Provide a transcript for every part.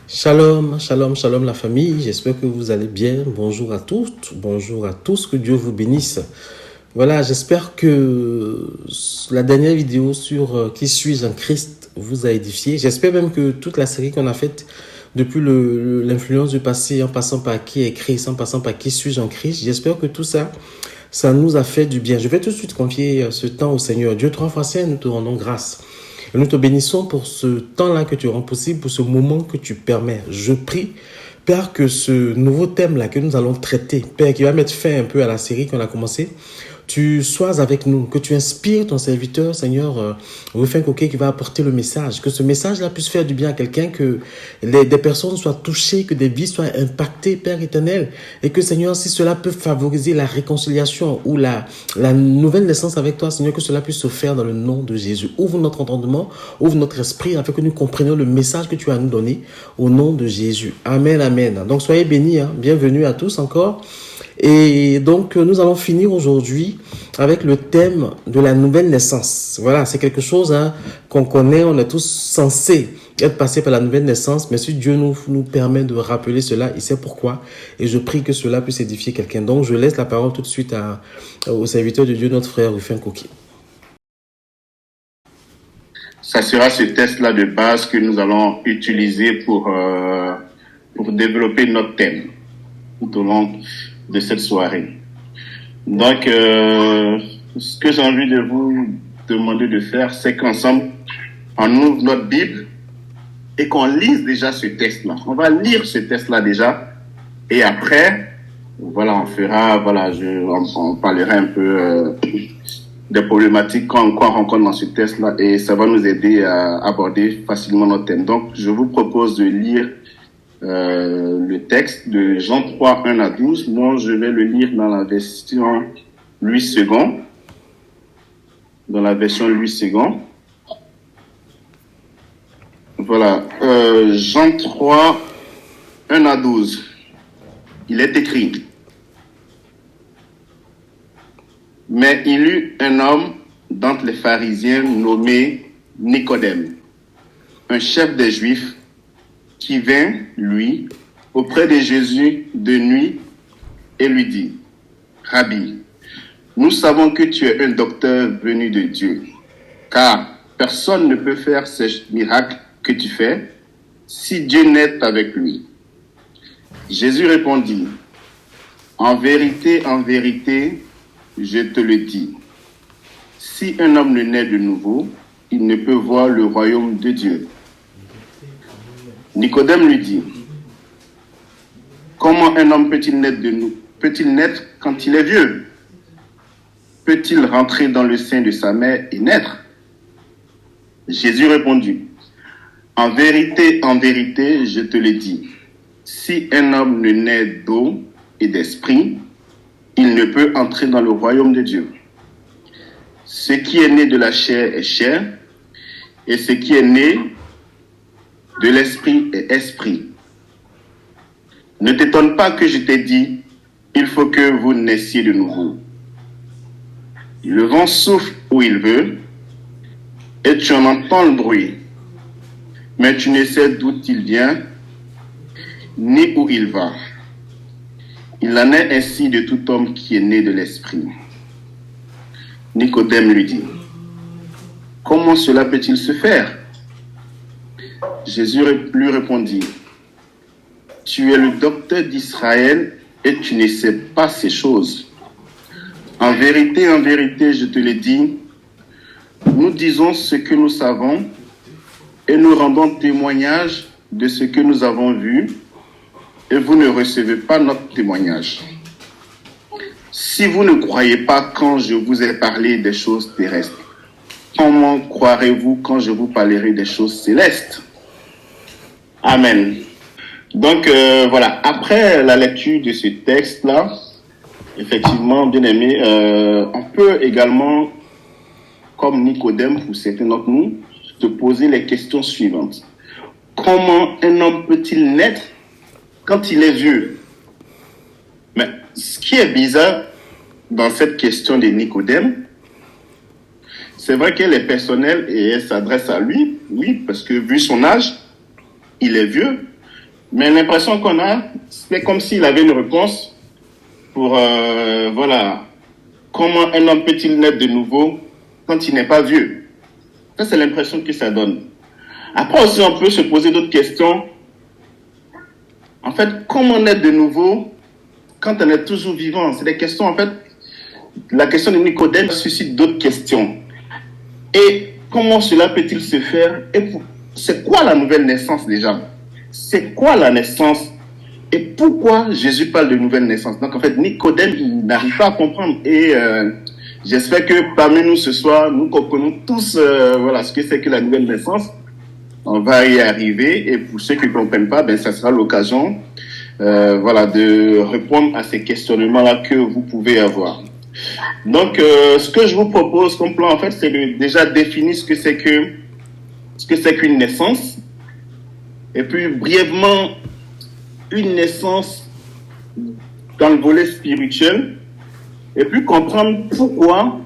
Shalom, shalom, shalom la famille, j'espère que vous allez bien. Bonjour à toutes, bonjour à tous, que Dieu vous bénisse. Voilà, j'espère que la dernière vidéo sur qui suis-je en Christ vous a édifié. J'espère même que toute la série qu'on a faite depuis l'influence du passé, en passant par qui est Christ, en passant par qui suis-je en Christ, j'espère que tout ça, ça nous a fait du bien. Je vais tout de suite confier ce temps au Seigneur. Dieu trois fois saint, nous te rendons grâce. Et nous te bénissons pour ce temps-là que tu rends possible, pour ce moment que tu permets. Je prie, Père, que ce nouveau thème-là que nous allons traiter, Père, qui va mettre fin un peu à la série qu'on a commencée, tu sois avec nous, que tu inspires ton serviteur, Seigneur, Rufin Coquet, qui va apporter le message, que ce message-là puisse faire du bien à quelqu'un, que des personnes soient touchées, que des vies soient impactées, Père éternel, et que, Seigneur, si cela peut favoriser la réconciliation ou la nouvelle naissance avec toi, Seigneur, que cela puisse se faire dans le nom de Jésus. Ouvre notre entendement, ouvre notre esprit, afin que nous comprenions le message que tu as à nous donner, au nom de Jésus. Amen, amen. Donc, soyez bénis, hein. Bienvenue à tous encore. Et donc, nous allons finir aujourd'hui avec le thème de la nouvelle naissance. Voilà, c'est quelque chose qu'on connaît, on est tous censés être passés par la nouvelle naissance, mais si Dieu nous permet de rappeler cela, il sait pourquoi. Et je prie que cela puisse édifier quelqu'un. Donc, je laisse la parole tout de suite au serviteur de Dieu, notre frère Rufin Coquet. Ça sera ce test-là de base que nous allons utiliser pour développer notre thème tout au long de cette soirée. Donc, ce que j'ai envie de vous demander de faire, c'est qu'ensemble, on ouvre notre Bible et qu'on lise déjà ce test-là. On va lire ce test-là déjà, et après, voilà, on fera, voilà, on parlera un peu des problématiques qu'on rencontre dans ce test-là, et ça va nous aider à aborder facilement notre thème. Donc, je vous propose de lire le texte de Jean 3, 1 à 12. Moi, je vais le lire dans la version Louis II. Dans la version Louis II. Voilà. Jean 3, 1 à 12. Il est écrit: Mais il eut un homme d'entre les pharisiens nommé Nicodème, un chef des Juifs, qui vint, lui, auprès de Jésus de nuit et lui dit: Rabbi, nous savons que tu es un docteur venu de Dieu, car personne ne peut faire ces miracles que tu fais si Dieu n'est avec lui. Jésus répondit: en vérité, je te le dis, si un homme ne naît de nouveau, il ne peut voir le royaume de Dieu. Nicodème lui dit: comment un homme peut-il naître quand il est vieux? Peut-il rentrer dans le sein de sa mère et naître? Jésus répondit: en vérité, je te le dis, si un homme ne naît d'eau et d'esprit, il ne peut entrer dans le royaume de Dieu. Ce qui est né de la chair est chair, et ce qui est né de l'esprit est esprit. Ne t'étonne pas que je t'ai dit, il faut que vous naissiez de nouveau. Le vent souffle où il veut, et tu en entends le bruit, mais tu ne sais d'où il vient, ni où il va. Il en est ainsi de tout homme qui est né de l'esprit. Nicodème lui dit: comment cela peut-il se faire? Jésus lui répondit: tu es le docteur d'Israël et tu ne sais pas ces choses. En vérité, je te le dis, nous disons ce que nous savons et nous rendons témoignage de ce que nous avons vu, et vous ne recevez pas notre témoignage. Si vous ne croyez pas quand je vous ai parlé des choses terrestres, comment croirez-vous quand je vous parlerai des choses célestes? Amen. Donc voilà, après la lecture de ce texte-là, effectivement, bien aimé, on peut également, comme Nicodème pour certains d'entre nous, se poser les questions suivantes. Comment un homme peut-il naître quand il est vieux? Mais ce qui est bizarre dans cette question de Nicodème, c'est vrai qu'elle est personnelle et elle s'adresse à lui, oui, parce que vu son âge, il est vieux. Mais l'impression qu'on a, c'est comme s'il avait une réponse pour, voilà, comment un homme peut-il naître de nouveau quand il n'est pas vieux? Ça, c'est l'impression que ça donne. Après aussi, on peut se poser d'autres questions. En fait, comment naître de nouveau quand on est toujours vivant? C'est des questions, en fait, la question de Nicodème suscite d'autres questions. Et comment cela peut-il se faire? Et c'est quoi la nouvelle naissance déjà? C'est quoi la naissance? Et pourquoi Jésus parle de nouvelle naissance? Donc en fait, Nicodème, il n'arrive pas à comprendre. Et j'espère que parmi nous ce soir, nous comprenons tous voilà, ce que c'est que la nouvelle naissance. On va y arriver. Et pour ceux qui ne comprennent pas, ben, ça sera l'occasion voilà, de répondre à ces questionnements-là que vous pouvez avoir. Donc, ce que je vous propose comme plan, en fait, c'est de déjà définir ce que c'est qu'une naissance. Et puis, brièvement, une naissance dans le volet spirituel. Et puis, comprendre pourquoi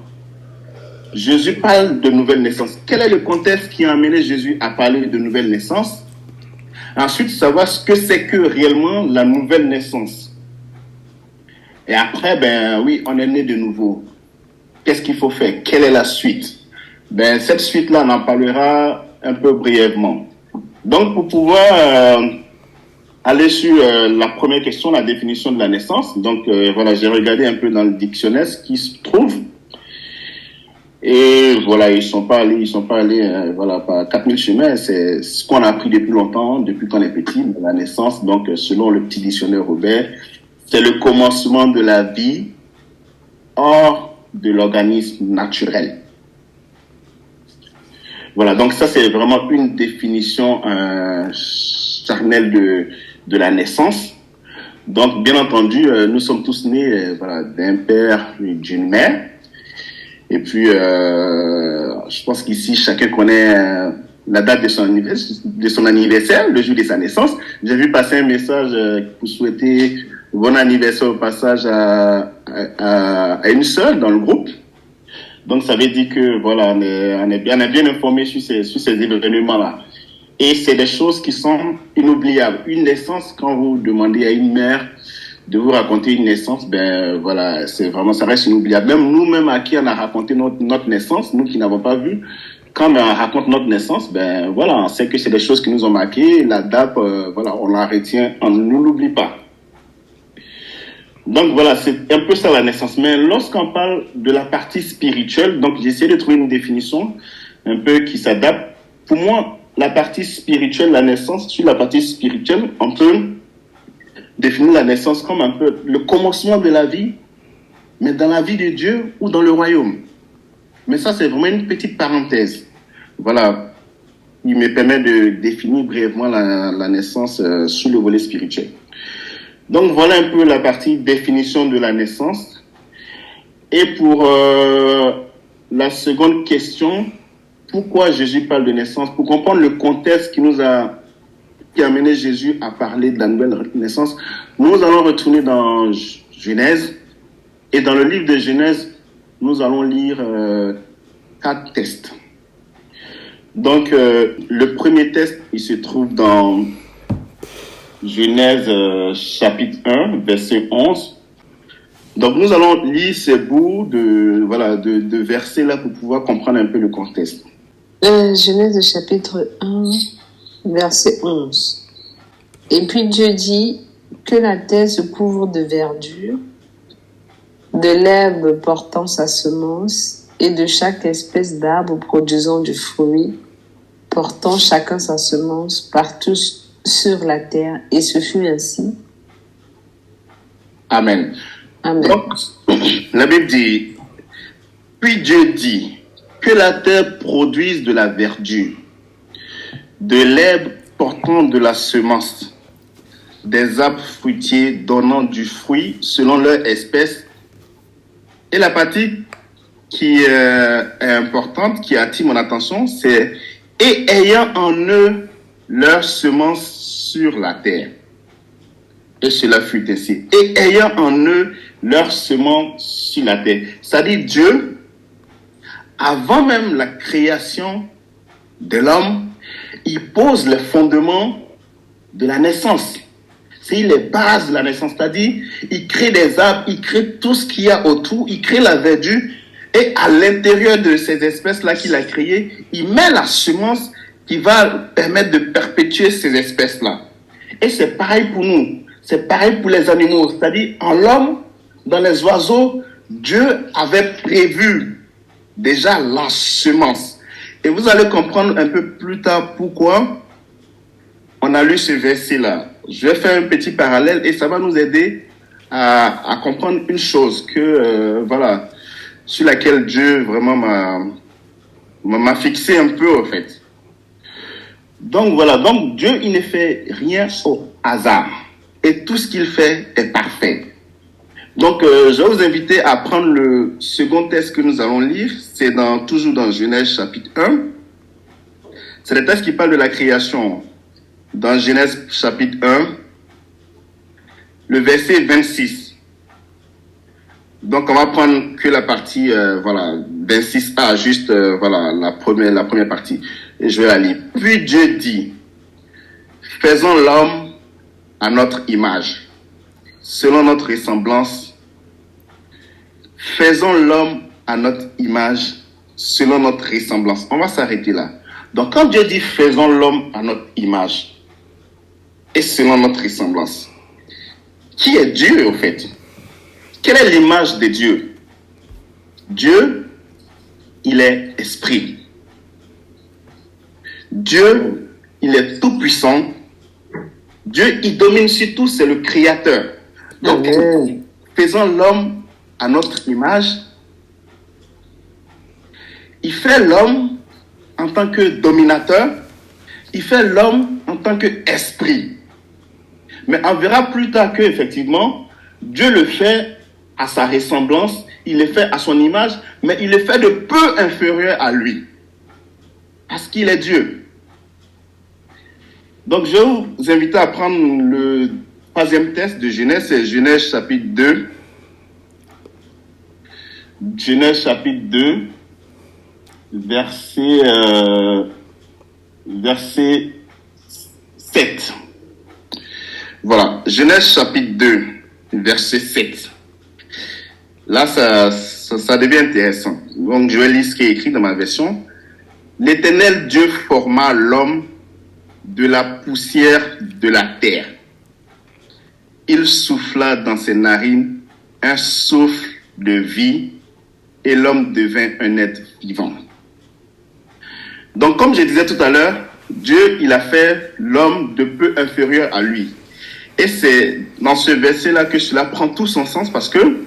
Jésus parle de nouvelle naissance. Quel est le contexte qui a amené Jésus à parler de nouvelle naissance? Ensuite, savoir ce que c'est que réellement la nouvelle naissance. Et après, ben oui, on est né de nouveau. Qu'est-ce qu'il faut faire? Quelle est la suite? Ben, cette suite-là, on en parlera un peu brièvement. Donc, pour pouvoir aller sur la première question, la définition de la naissance. Donc, voilà, j'ai regardé un peu dans le dictionnaire ce qui se trouve. Et voilà, ils sont pas allés, voilà, par 4000 chemins. C'est ce qu'on a appris depuis longtemps, depuis qu'on est petit. La naissance, donc, selon le petit dictionnaire Robert, c'est le commencement de la vie hors de l'organisme naturel. Voilà, donc ça c'est vraiment une définition charnelle de la naissance. Donc bien entendu, nous sommes tous nés voilà, d'un père et d'une mère. Et puis, je pense qu'ici, chacun connaît la date de son anniversaire, le jour de sa naissance. J'ai vu passer un message pour souhaiter bon anniversaire au passage à une sœur dans le groupe. Donc, ça veut dire que, voilà, on est bien informé sur ces événements-là. Et c'est des choses qui sont inoubliables. Une naissance, quand vous demandez à une mère de vous raconter une naissance, ben, voilà, c'est vraiment, ça reste inoubliable. Même nous-mêmes à qui on a raconté notre naissance, nous qui n'avons pas vu, quand on raconte notre naissance, ben, voilà, on sait que c'est des choses qui nous ont marqué. La date, voilà, on la retient, on ne l'oublie pas. Donc voilà, c'est un peu ça la naissance. Mais lorsqu'on parle de la partie spirituelle, donc j'ai essayé de trouver une définition un peu qui s'adapte. Pour moi, la partie spirituelle, la naissance, sur la partie spirituelle, on peut définir la naissance comme un peu le commencement de la vie, mais dans la vie de Dieu ou dans le royaume. Mais ça, c'est vraiment une petite parenthèse. Voilà, il me permet de définir brièvement la naissance sur le volet spirituel. Donc voilà un peu la partie définition de la naissance. Et pour la seconde question, pourquoi Jésus parle de naissance? Pour comprendre le contexte qui a amené Jésus à parler de la nouvelle naissance, nous allons retourner dans Genèse. Et dans le livre de Genèse, nous allons lire 4 textes. Donc, le premier texte, il se trouve dans Genèse chapitre 1, verset 11. Donc, nous allons lire ces bouts de versets-là pour pouvoir comprendre un peu le contexte. Genèse chapitre 1, verset 11. Et puis Dieu dit que la terre se couvre de verdure, de l'herbe portant sa semence et de chaque espèce d'arbre produisant du fruit, portant chacun sa semence partout sur la terre. Et ce fut ainsi. Amen. Amen. Donc, la Bible dit, puis Dieu dit que la terre produise de la verdure, de l'herbe portant de la semence, des arbres fruitiers donnant du fruit selon leur espèce. Et la partie qui est importante, qui attire mon attention, c'est « et ayant en eux leur semence sur la terre ». Et cela fut ainsi. « Et ayant en eux leur semence sur la terre ». C'est-à-dire Dieu, avant même la création de l'homme, il pose les fondements de la naissance. C'est les bases de la naissance. C'est-à-dire, il crée des arbres, il crée tout ce qu'il y a autour, il crée la verdure. Et à l'intérieur de ces espèces-là qu'il a créées, il met la semence qui va permettre de perpétuer ces espèces-là. Et c'est pareil pour nous. C'est pareil pour les animaux. C'est-à-dire, en l'homme, dans les oiseaux, Dieu avait prévu déjà la semence. Et vous allez comprendre un peu plus tard pourquoi on a lu ce verset-là. Je vais faire un petit parallèle et ça va nous aider à comprendre une chose voilà, sur laquelle Dieu vraiment m'a fixé un peu, en fait. Donc voilà, donc Dieu, il ne fait rien au hasard. Et tout ce qu'il fait est parfait. Donc, je vais vous inviter à prendre le second texte que nous allons lire. C'est toujours dans Genèse chapitre 1. C'est le texte qui parle de la création. Dans Genèse chapitre 1, le verset 26. Donc, on va prendre que la partie, voilà, 26a, juste, voilà, la première partie. Et je vais la lire. Puis Dieu dit, faisons l'homme à notre image, selon notre ressemblance. Faisons l'homme à notre image, selon notre ressemblance. On va s'arrêter là. Donc, quand Dieu dit faisons l'homme à notre image et selon notre ressemblance, qui est Dieu au fait? Quelle est l'image de Dieu? Dieu, il est esprit. Dieu, il est tout puissant. Dieu, il domine sur tout, c'est le créateur. Donc, faisons l'homme à notre image. Il fait l'homme en tant que dominateur. Il fait l'homme en tant qu'esprit. Mais on verra plus tard que, effectivement, Dieu le fait à sa ressemblance, il le fait à son image, mais il le fait de peu inférieur à lui. Parce qu'il est Dieu. Donc, je vais vous inviter à prendre le troisième texte de Genèse, c'est Genèse chapitre 2. Genèse chapitre 2, verset 7. Voilà, Genèse chapitre 2, verset 7. Là, ça devient intéressant. Donc, je vais lire ce qui est écrit dans ma version. L'Éternel Dieu forma l'homme de la poussière de la terre. Il souffla dans ses narines un souffle de vie et l'homme devint un être vivant. Donc, comme je disais tout à l'heure, Dieu, il a fait l'homme de peu inférieur à lui. Et c'est dans ce verset-là que cela prend tout son sens parce que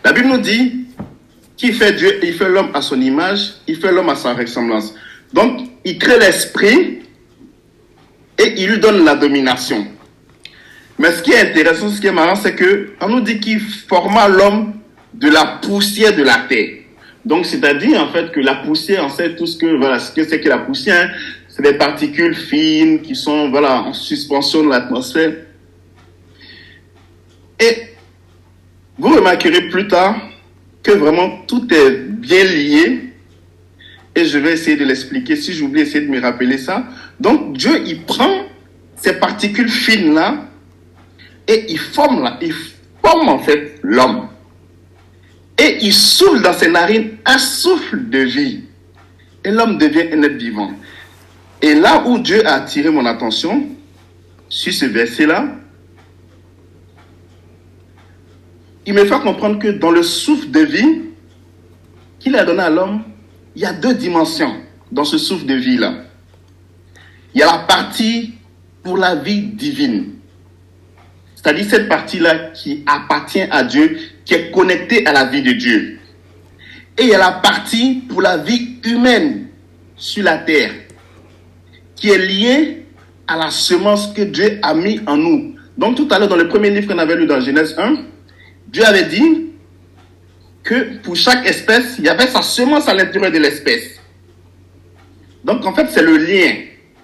la Bible nous dit qu'il fait Dieu, il fait l'homme à son image, il fait l'homme à sa ressemblance. Donc, il crée l'esprit et il lui donne la domination. Mais ce qui est intéressant, ce qui est marrant, c'est qu'on nous dit qu'il forma l'homme de la poussière de la terre. Donc, c'est-à-dire, en fait, que la poussière, on sait tout ce que c'est que la poussière. C'est des particules fines qui sont, voilà, en suspension de l'atmosphère. Et vous remarquerez plus tard que vraiment tout est bien lié. Et je vais essayer de l'expliquer. Si j'oublie, essayer de me rappeler ça. Donc, Dieu, il prend ces particules fines-là et il forme en fait l'homme. Et il souffle dans ses narines un souffle de vie. Et l'homme devient un être vivant. Et là où Dieu a attiré mon attention, sur ce verset-là, il me fait comprendre que dans le souffle de vie qu'il a donné à l'homme, il y a deux dimensions dans ce souffle de vie-là. Il y a la partie pour la vie divine. C'est-à-dire cette partie-là qui appartient à Dieu, qui est connectée à la vie de Dieu. Et il y a la partie pour la vie humaine sur la terre, qui est liée à la semence que Dieu a mis en nous. Donc tout à l'heure, dans le premier livre qu'on avait lu dans Genèse 1, Dieu avait dit que pour chaque espèce, il y avait sa semence à l'intérieur de l'espèce. Donc en fait, c'est le lien.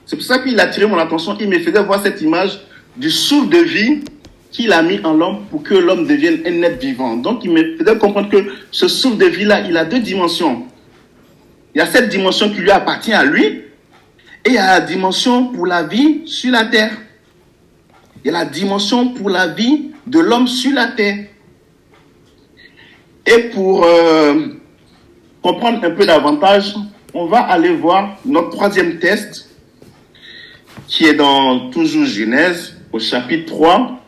C'est pour ça qu'il a attiré mon attention. Il me faisait voir cette image du souffle de vie qu'il a mis en l'homme pour que l'homme devienne un être vivant. Donc il me faisait comprendre que ce souffle de vie-là, il a deux dimensions. Il y a cette dimension qui lui appartient à lui et il y a la dimension pour la vie sur la terre. Il y a la dimension pour la vie de l'homme sur la terre. Et pour comprendre un peu davantage, on va aller voir notre troisième test, qui est dans toujours Genèse, au chapitre 3,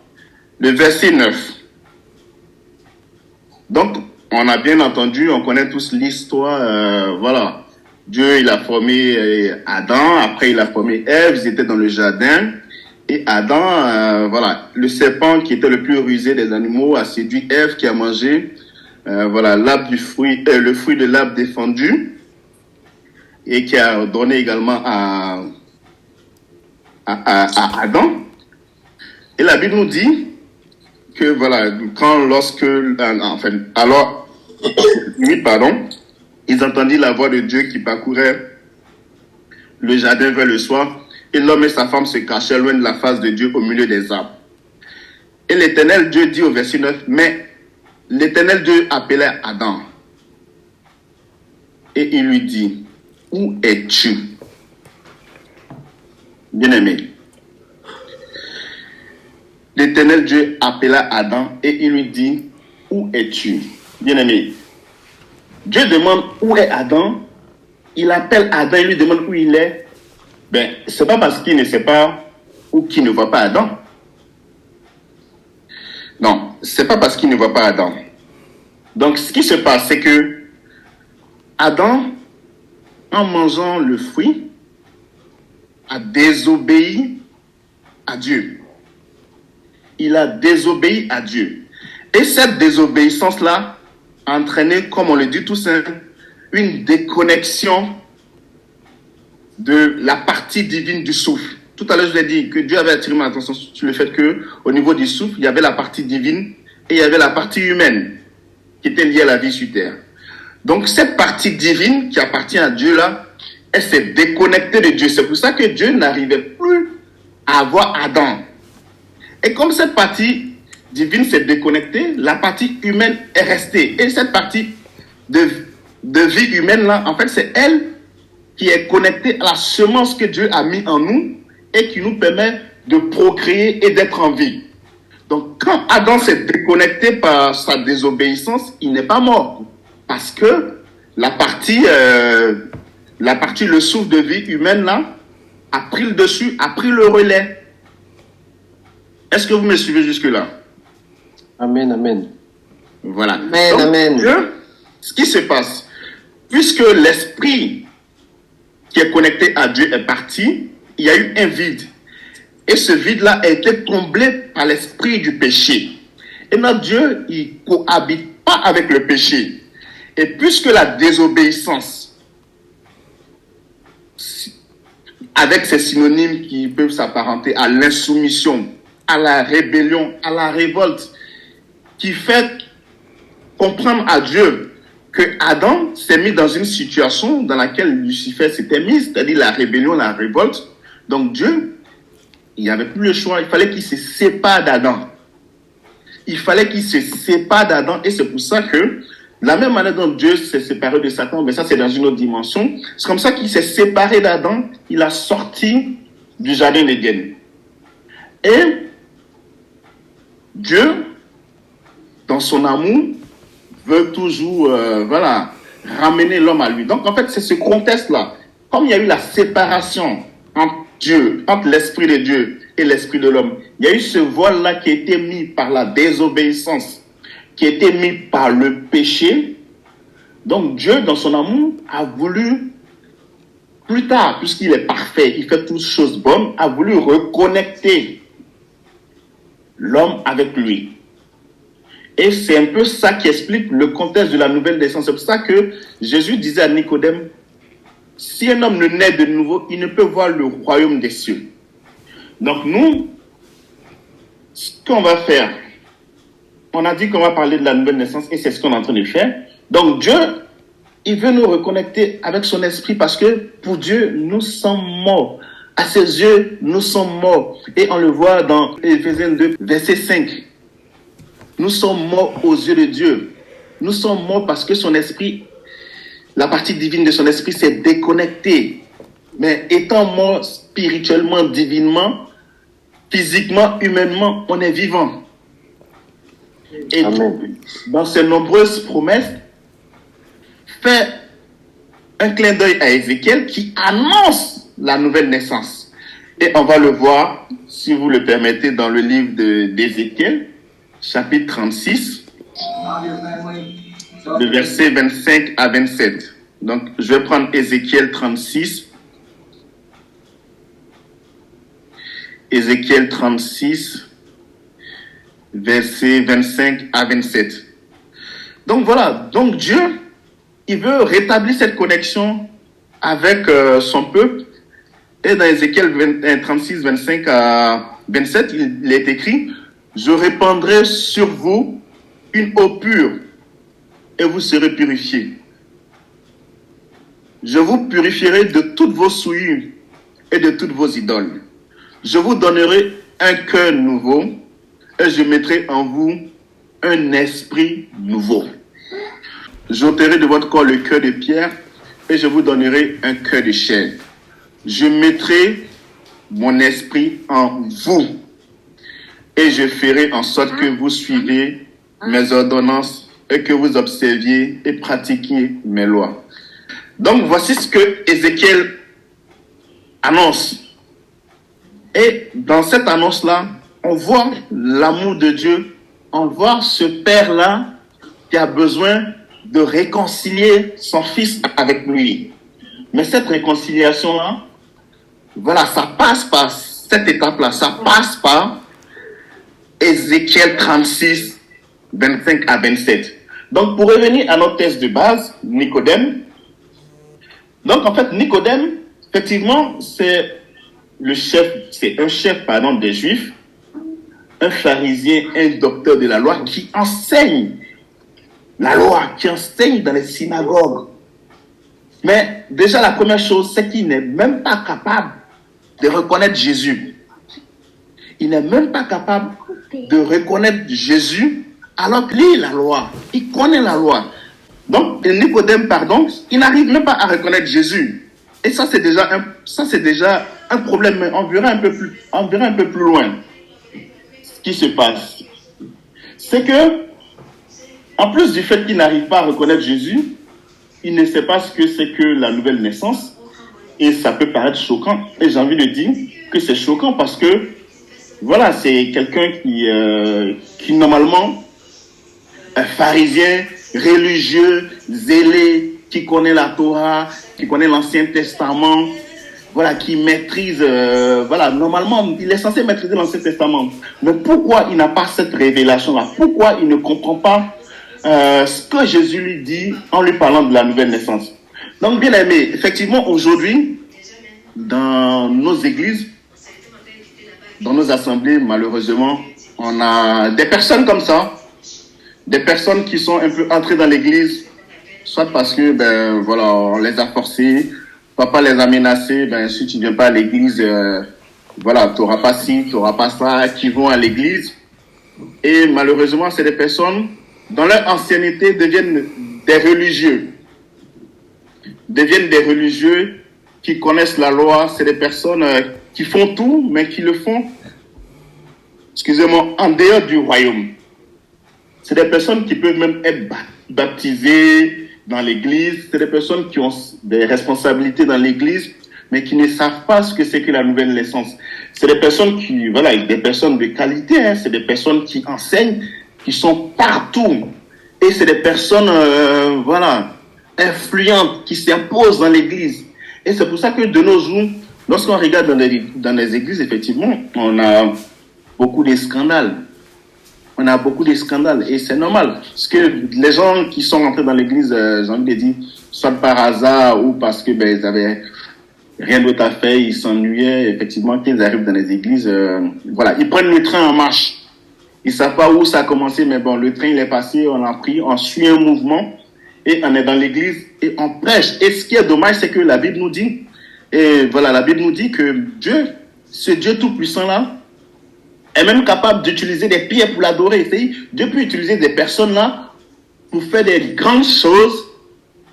le verset 9. Donc, on a bien entendu, on connaît tous l'histoire, voilà. Dieu, il a formé Adam, après il a formé Ève, ils étaient dans le jardin. Et Adam, voilà, le serpent qui était le plus rusé des animaux a séduit Ève qui a mangé, voilà, le fruit de l'arbre défendu et qui a donné également à Adam. Et la Bible nous dit que voilà, ils entendirent la voix de Dieu qui parcourait le jardin vers le soir, et l'homme et sa femme se cachaient loin de la face de Dieu au milieu des arbres. Et l'Éternel Dieu dit au verset 9, mais l'Éternel Dieu appelait Adam. Et il lui dit, où es-tu? Bien-aimé. L'Éternel Dieu appela Adam et il lui dit, où es-tu? Bien-aimé. Dieu demande où est Adam. Il appelle Adam, il lui demande où il est. Ben, c'est pas parce qu'il ne sait pas ou qu'il ne voit pas Adam. Non, c'est pas parce qu'il ne voit pas Adam. Donc, ce qui se passe, c'est que Adam, en mangeant le fruit, a désobéi à Dieu. Il a désobéi à Dieu. Et cette désobéissance-là a entraîné, comme on le dit tout simple, une déconnexion de la partie divine du souffle. Tout à l'heure, je vous ai dit que Dieu avait attiré mon attention sur le fait que, au niveau du souffle, il y avait la partie divine et il y avait la partie humaine qui était liée à la vie sur terre. Donc, cette partie divine qui appartient à Dieu là, elle s'est déconnectée de Dieu. C'est pour ça que Dieu n'arrivait plus à voir Adam. Et comme cette partie divine s'est déconnectée, la partie humaine est restée. Et cette partie de vie humaine là, en fait, c'est elle qui est connectée à la semence que Dieu a mis en nous et qui nous permet de procréer et d'être en vie. Donc, quand Adam s'est déconnecté par sa désobéissance, il n'est pas mort. Parce que la partie, le souffle de vie humaine, là, a pris le dessus, a pris le relais. Est-ce que vous me suivez jusque-là? Amen, amen. Voilà. Amen, donc, amen. Dieu, ce qui se passe, puisque l'esprit qui est connecté à Dieu est parti, il y a eu un vide. Et ce vide-là a été comblé par l'esprit du péché. Et notre Dieu, il ne cohabite pas avec le péché. Et puisque la désobéissance, avec ses synonymes qui peuvent s'apparenter à l'insoumission, à la rébellion, à la révolte, qui fait comprendre à Dieu que Adam s'est mis dans une situation dans laquelle Lucifer s'était mis, c'est-à-dire la rébellion, la révolte. Donc Dieu, il n'y avait plus le choix, il fallait qu'il se sépare d'Adam. Il fallait qu'il se sépare d'Adam, et c'est pour ça que la même manière dont Dieu s'est séparé de Satan, mais ça c'est dans une autre dimension, c'est comme ça qu'il s'est séparé d'Adam, il a sorti du jardin d'Éden. Et Dieu, dans son amour, veut toujours ramener l'homme à lui. Donc en fait, c'est ce contexte-là. Comme il y a eu la séparation entre Dieu, entre l'esprit de Dieu et l'esprit de l'homme, il y a eu ce voile-là qui a été mis par la désobéissance, qui a été mis par le péché. Donc Dieu, dans son amour, a voulu, plus tard, puisqu'il est parfait, il fait toutes choses bonnes, a voulu reconnecter l'homme avec lui. Et c'est un peu ça qui explique le contexte de la nouvelle naissance. C'est pour ça que Jésus disait à Nicodème, si un homme ne naît de nouveau, il ne peut voir le royaume des cieux. Donc nous, ce qu'on va faire, on a dit qu'on va parler de la nouvelle naissance et c'est ce qu'on est en train de faire. Donc Dieu, il veut nous reconnecter avec son esprit parce que pour Dieu, nous sommes morts. À ses yeux, nous sommes morts. Et on le voit dans Éphésiens 2, verset 5. Nous sommes morts aux yeux de Dieu. Nous sommes morts parce que son esprit, la partie divine de son esprit s'est déconnectée. Mais étant mort spirituellement, divinement, physiquement, humainement, on est vivant. Et Amen. dans ces nombreuses promesses, fait un clin d'œil à Ézéchiel qui annonce la nouvelle naissance. Et on va le voir, si vous le permettez, dans le livre d'Ézéchiel, chapitre 36, de versets 25 à 27. Donc, je vais prendre Ézéchiel 36. Ézéchiel 36, versets 25 à 27. Donc voilà, donc Dieu, il veut rétablir cette connexion avec son peuple. Et dans Ézéchiel 36, 25 à 27, il est écrit, « Je répandrai sur vous une eau pure et vous serez purifiés. Je vous purifierai de toutes vos souillures et de toutes vos idoles. Je vous donnerai un cœur nouveau et je mettrai en vous un esprit nouveau. J'ôterai de votre corps le cœur de pierre et je vous donnerai un cœur de chair. Je mettrai mon esprit en vous et je ferai en sorte que vous suiviez mes ordonnances et que vous observiez et pratiquiez mes lois. » Donc voici ce que Ézéchiel annonce. Et dans cette annonce-là, on voit l'amour de Dieu, on voit ce Père-là qui a besoin de réconcilier son Fils avec lui. Mais cette réconciliation-là, voilà, ça passe par cette étape-là, ça passe par Ézéchiel 36, 25 à 27. Donc pour revenir à notre texte de base, Nicodème. Donc en fait, Nicodème, effectivement, c'est un chef des Juifs, un pharisien, un docteur de la loi qui enseigne la loi, qui enseigne dans les synagogues. Mais déjà, la première chose, c'est qu'il n'est même pas capable de reconnaître Jésus. Il n'est même pas capable de reconnaître Jésus alors qu'il lit la loi. Il connaît la loi. Donc, Nicodème, il n'arrive même pas à reconnaître Jésus. Et ça, c'est déjà un problème. Mais on verra un peu plus loin ce qui se passe. C'est que, en plus du fait qu'il n'arrive pas à reconnaître Jésus, il ne sait pas ce que c'est que la nouvelle naissance. Et ça peut paraître choquant. Et j'ai envie de dire que c'est choquant parce que, voilà, c'est quelqu'un qui normalement, un pharisien, religieux, zélé, qui connaît la Torah, qui connaît l'Ancien Testament, voilà, qui maîtrise, normalement, il est censé maîtriser l'Ancien Testament. Mais pourquoi il n'a pas cette révélation-là? Pourquoi il ne comprend pas ce que Jésus lui dit en lui parlant de la nouvelle naissance? Donc, bien aimé, effectivement, aujourd'hui, dans nos églises, dans nos assemblées, malheureusement, on a des personnes comme ça, des personnes qui sont un peu entrées dans l'église, soit parce que, on les a forcés, papa les a menacés, si tu ne viens pas à l'église, tu n'auras pas ci, tu n'auras pas ça, qui vont à l'église. Et malheureusement, c'est des personnes, dans leur ancienneté, deviennent des religieux. Qui connaissent la loi. C'est des personnes qui font tout, mais qui le font, en dehors du royaume. C'est des personnes qui peuvent même être baptisées dans l'église. C'est des personnes qui ont des responsabilités dans l'église, mais qui ne savent pas ce que c'est que la nouvelle naissance. C'est des personnes des personnes de qualité, hein. C'est des personnes qui enseignent, qui sont partout. Et c'est des personnes, influentes, qui s'imposent dans l'église. Et c'est pour ça que de nos jours, lorsqu'on regarde dans les églises, effectivement, on a beaucoup de scandales. Et c'est normal. Parce que les gens qui sont rentrés dans l'église, j'ai envie de dire, soit par hasard ou parce que ils avaient rien d'autre à faire, ils s'ennuyaient, effectivement, qu'ils arrivent dans les églises, ils prennent le train en marche. Ils savent pas où ça a commencé, mais bon, le train il est passé, on a pris, on suit un mouvement et on est dans l'église et on prêche. Et ce qui est dommage, c'est que la Bible nous dit, la Bible nous dit que Dieu, ce Dieu tout-puissant là, est même capable d'utiliser des pierres pour l'adorer. Dieu peut utiliser des personnes là pour faire des grandes choses,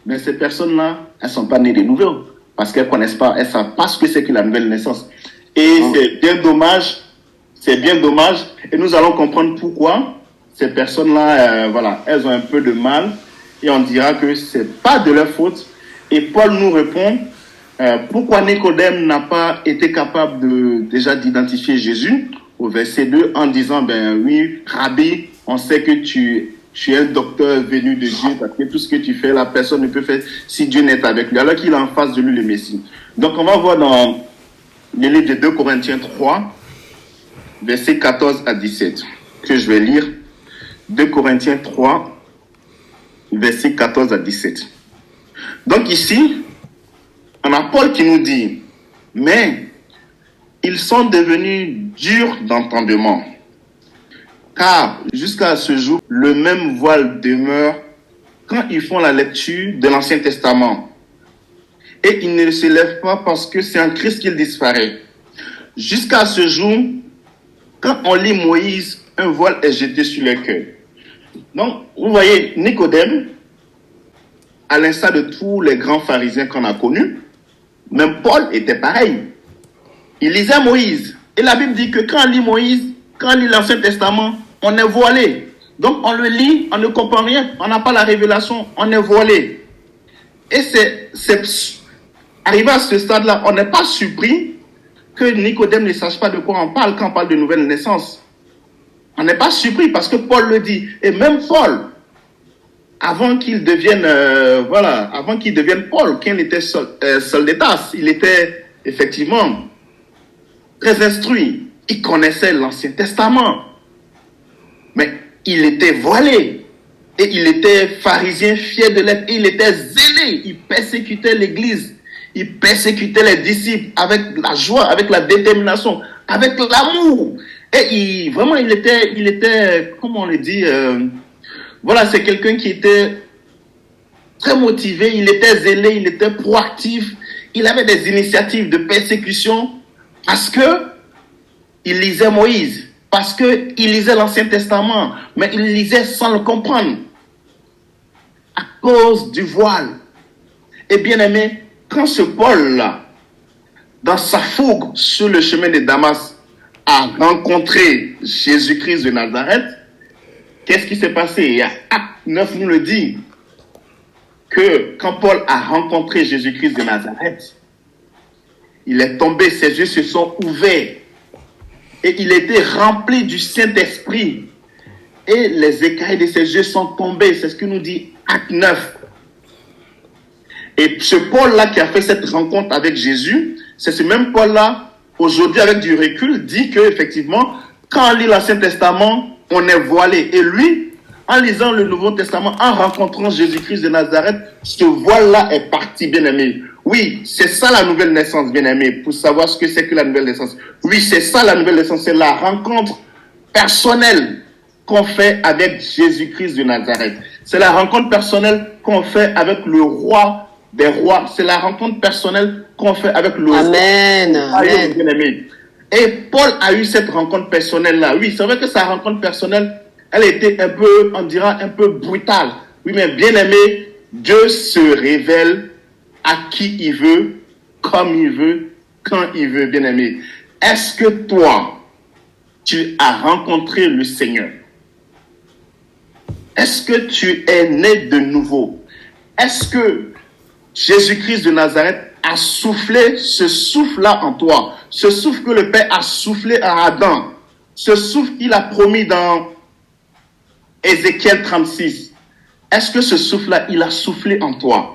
mais ces personnes là, elles sont pas nées de nouveau parce qu'elles connaissent pas, elles savent pas ce que c'est que la nouvelle naissance. Et c'est bien dommage C'est bien dommage. Et nous allons comprendre pourquoi ces personnes-là, voilà, elles ont un peu de mal. Et on dira que c'est pas de leur faute. Et Paul nous répond pourquoi Nicodème n'a pas été capable déjà d'identifier Jésus au verset 2 en disant, ben oui, Rabbi, on sait que tu es un docteur venu de Dieu parce que tout ce que tu fais, la personne ne peut faire si Dieu n'est avec lui, alors qu'il a en face de lui le Messie. Donc on va voir dans le livre de 2 Corinthiens 3, versets 14 à 17, que je vais lire. 2 Corinthiens 3, versets 14 à 17. Donc ici, on a Paul qui nous dit, mais ils sont devenus durs d'entendement, car jusqu'à ce jour, le même voile demeure quand ils font la lecture de l'Ancien Testament. Et ils ne se lèvent pas parce que c'est en Christ qu'il disparaît. Jusqu'à ce jour, quand on lit Moïse, un voile est jeté sur le cœur. Donc, vous voyez, Nicodème, à l'instar de tous les grands pharisiens qu'on a connus, même Paul était pareil. Il lisait Moïse. Et la Bible dit que quand on lit Moïse, quand on lit l'Ancien Testament, on est voilé. Donc on le lit, on ne comprend rien, on n'a pas la révélation, on est voilé. Et c'est arrivé à ce stade-là, on n'est pas surpris que Nicodème ne sache pas de quoi on parle quand on parle de nouvelle naissance. On n'est pas surpris parce que Paul le dit. Et même Paul, avant qu'il devienne, avant qu'il devienne Paul, quand il était soldat, il était effectivement très instruit. Il connaissait l'Ancien Testament. Mais il était voilé. Et il était pharisien fier de l'être. Et il était zélé. Il persécutait l'Église. Il persécutait les disciples avec la joie, avec la détermination, avec l'amour. Et il était, comment on le dit, voilà, c'est quelqu'un qui était très motivé, il était zélé, il était proactif. Il avait des initiatives de persécution parce que il lisait Moïse, parce que il lisait l'Ancien Testament, mais il lisait sans le comprendre à cause du voile. Et bien aimé, quand ce Paul-là, dans sa fougue sur le chemin de Damas, a rencontré Jésus-Christ de Nazareth, qu'est-ce qui s'est passé? Et Acte 9 nous le dit, que quand Paul a rencontré Jésus-Christ de Nazareth, il est tombé, ses yeux se sont ouverts et il était rempli du Saint-Esprit et les écailles de ses yeux sont tombés. C'est ce que nous dit Acte 9. Et ce Paul-là qui a fait cette rencontre avec Jésus, c'est ce même Paul-là, aujourd'hui avec du recul, dit qu'effectivement, quand on lit l'Ancien Testament, on est voilé. Et lui, en lisant le Nouveau Testament, en rencontrant Jésus-Christ de Nazareth, ce voile-là est parti, bien-aimé. Oui, c'est ça la nouvelle naissance, bien-aimé, pour savoir ce que c'est que la nouvelle naissance. Oui, c'est ça la nouvelle naissance, c'est la rencontre personnelle qu'on fait avec Jésus-Christ de Nazareth. C'est la rencontre personnelle qu'on fait avec le roi des rois. C'est la rencontre personnelle qu'on fait avec le Amen. Amen. bien-aimé. Et Paul a eu cette rencontre personnelle-là. Oui, c'est vrai que sa rencontre personnelle, elle était un peu, on dira, un peu brutale. Oui, mais bien aimé, Dieu se révèle à qui il veut, comme il veut, quand il veut, bien aimé. Est-ce que toi, tu as rencontré le Seigneur? Est-ce que tu es né de nouveau? Est-ce que Jésus-Christ de Nazareth a soufflé ce souffle-là en toi? Ce souffle que le Père a soufflé à Adam. Ce souffle qu'il a promis dans Ézéchiel 36. Est-ce que ce souffle-là, il a soufflé en toi?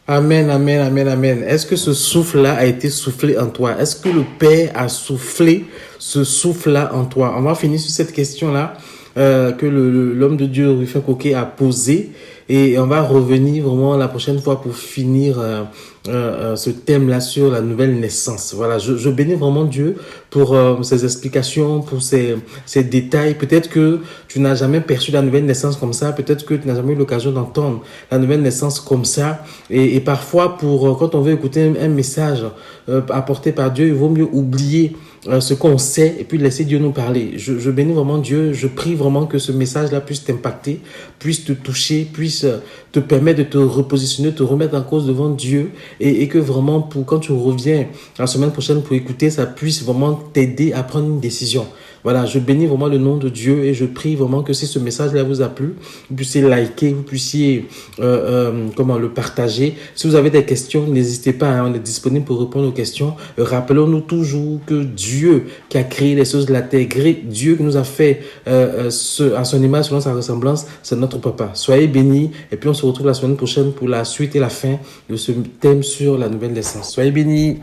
Amen, amen, amen, amen. Est-ce que ce souffle-là a été soufflé en toi? Est-ce que le Père a soufflé ce souffle-là en toi? On va finir sur cette question-là que l'homme de Dieu, Rufin Coquet, a posée. Et on va revenir vraiment la prochaine fois pour finir ce thème-là sur la nouvelle naissance. Voilà, je bénis vraiment Dieu pour ses explications, pour ses détails. Peut-être que tu n'as jamais perçu la nouvelle naissance comme ça. Peut-être que tu n'as jamais eu l'occasion d'entendre la nouvelle naissance comme ça. Et parfois, quand on veut écouter un message apporté par Dieu, il vaut mieux oublier ce qu'on sait et puis laisser Dieu nous parler. Je bénis vraiment Dieu. Je prie vraiment que ce message-là puisse t'impacter, puisse te toucher, puisse te permettre de te repositionner, te remettre en cause devant Dieu et que vraiment, quand tu reviens la semaine prochaine pour écouter, ça puisse vraiment t'aider à prendre une décision. Voilà, je bénis vraiment le nom de Dieu et je prie vraiment que si ce message-là vous a plu, vous puissiez liker, vous puissiez le partager. Si vous avez des questions, n'hésitez pas, hein, on est disponible pour répondre aux questions. Rappelons-nous toujours que Dieu qui a créé les choses de la terre, Dieu qui nous a fait à son image, selon sa ressemblance, c'est notre papa. Soyez bénis et puis on se retrouve la semaine prochaine pour la suite et la fin de ce thème sur la nouvelle naissance. Soyez bénis.